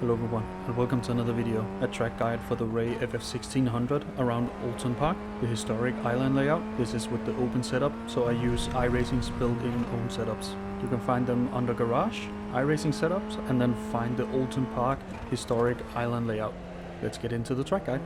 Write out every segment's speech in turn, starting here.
Hello everyone and welcome to another video, a track guide for the Ray FF1600 around Oulton Park, the historic island layout. This is with the open setup, so I use iRacing's built-in own setups. You can find them under Garage, iRacing setups, and then find the Oulton Park historic island layout. Let's get into the track guide.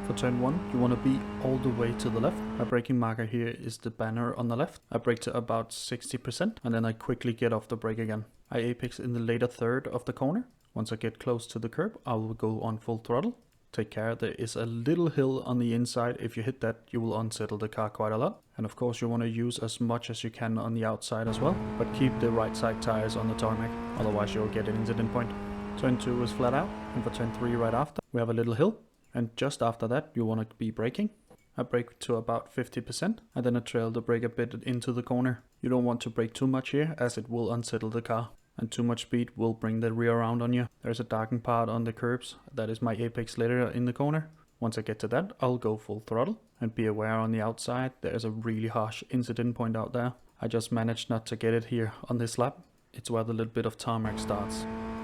For turn 1, you want to be all the way to the left. My braking marker here is the banner on the left. I brake to about 60% and then I quickly get off the brake again. I apex in the later third of the corner. Once I get close to the curb, I will go on full throttle. Take care, there is a little hill on the inside. If you hit that, you will unsettle the car quite a lot. And of course you want to use as much as you can on the outside as well, but keep the right side tires on the tarmac, otherwise you'll get an incident point. Turn 2 is flat out, and for turn 3 right after, we have a little hill. And just after that, you want to be braking. I brake to about 50%, and then I trail the brake a bit into the corner. You don't want to brake too much here, as it will unsettle the car. And too much speed will bring the rear around on you. There's a darkened part on the curbs. That is my apex later in the corner. Once I get to that, I'll go full throttle. And be aware on the outside, there's a really harsh incident point out there. I just managed not to get it here on this lap. It's where the little bit of tarmac starts.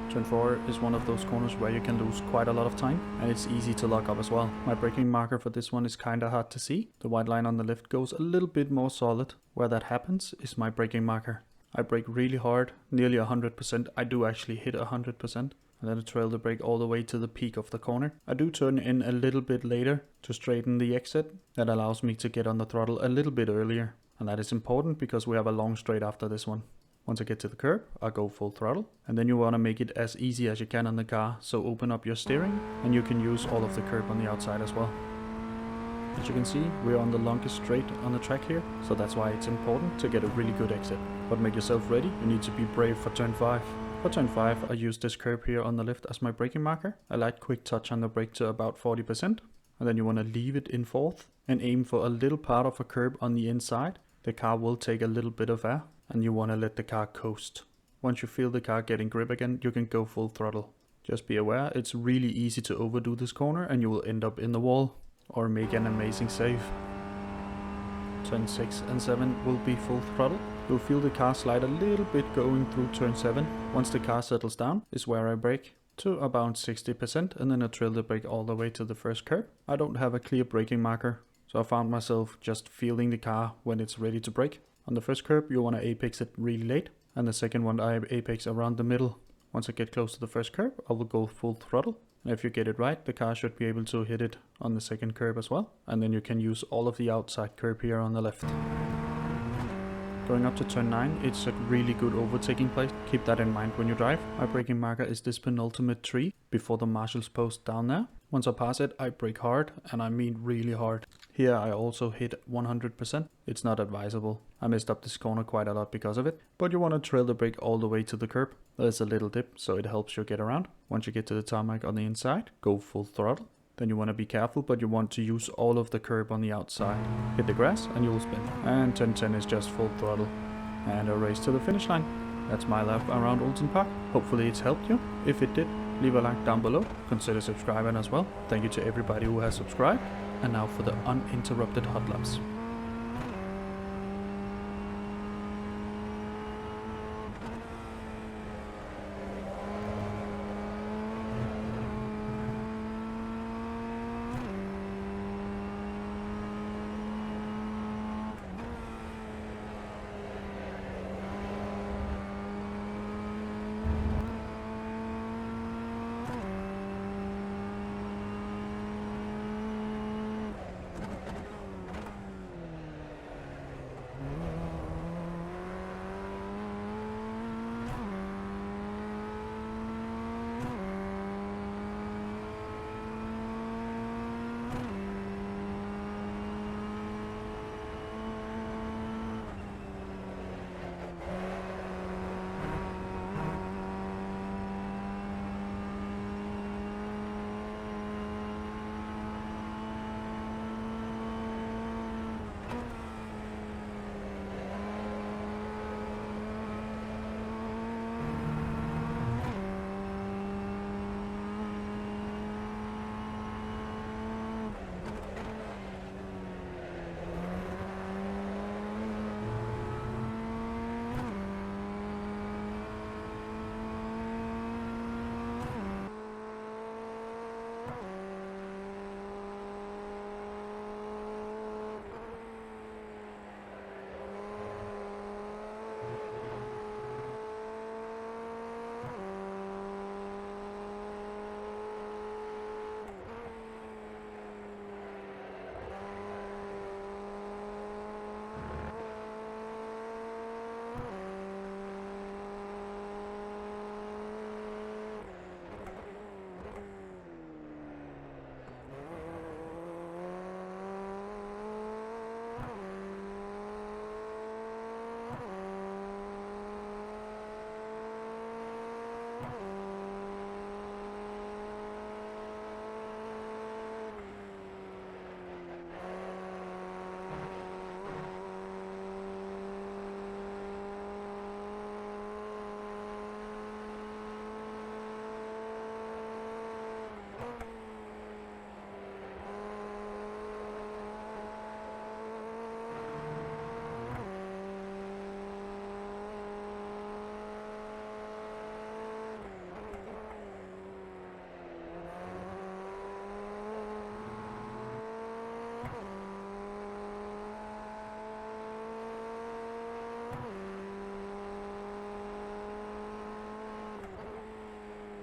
Turn 4 is one of those corners where you can lose quite a lot of time, and it's easy to lock up as well. My braking marker for this one is kinda hard to see. The white line on the left goes a little bit more solid. Where that happens is my braking marker. I brake really hard, nearly 100%. I do actually hit 100%. And then I trail the brake all the way to the peak of the corner. I do turn in a little bit later to straighten the exit. That allows me to get on the throttle a little bit earlier. And that is important because we have a long straight after this one. Once I get to the curb, I go full throttle. And then you want to make it as easy as you can on the car. So open up your steering and you can use all of the curb on the outside as well. As you can see, we're on the longest straight on the track here, so that's why it's important to get a really good exit. But make yourself ready, you need to be brave for turn 5. For turn 5, I use this curb here on the left as my braking marker. I like quick touch on the brake to about 40%, and then you want to leave it in 4th and aim for a little part of a curb on the inside. The car will take a little bit of air, and you want to let the car coast. Once you feel the car getting grip again, you can go full throttle. Just be aware, it's really easy to overdo this corner and you will end up in the wall. Or make an amazing save. Turn 6 and 7 will be full throttle. You'll feel the car slide a little bit going through turn 7. Once the car settles down is where I brake to about 60% and then I trail the brake all the way to the first curb. I don't have a clear braking marker, so I found myself just feeling the car when it's ready to brake. On the first curb you want to apex it really late, and the second one I apex around the middle. Once I get close to the first curb, I will go full throttle. And if you get it right, the car should be able to hit it on the second curb as well. And then you can use all of the outside curb here on the left. Going up to turn 9, it's a really good overtaking place. Keep that in mind when you drive. My braking marker is this penultimate tree before the marshal's post down there. Once I pass it, I brake hard, and I mean really hard. Here I also hit 100%. It's not advisable. I messed up this corner quite a lot because of it, but you want to trail the brake all the way to the curb. There's a little dip, so it helps you get around. Once you get to the tarmac on the inside, go full throttle. Then you want to be careful, but you want to use all of the curb on the outside. Hit the grass and you will spin. And turn 10 is just full throttle. And a race to the finish line. That's my lap around Oulton Park. Hopefully it's helped you. If it did, leave a like down below. Consider subscribing as well. Thank you to everybody who has subscribed. And now for the uninterrupted hot laps.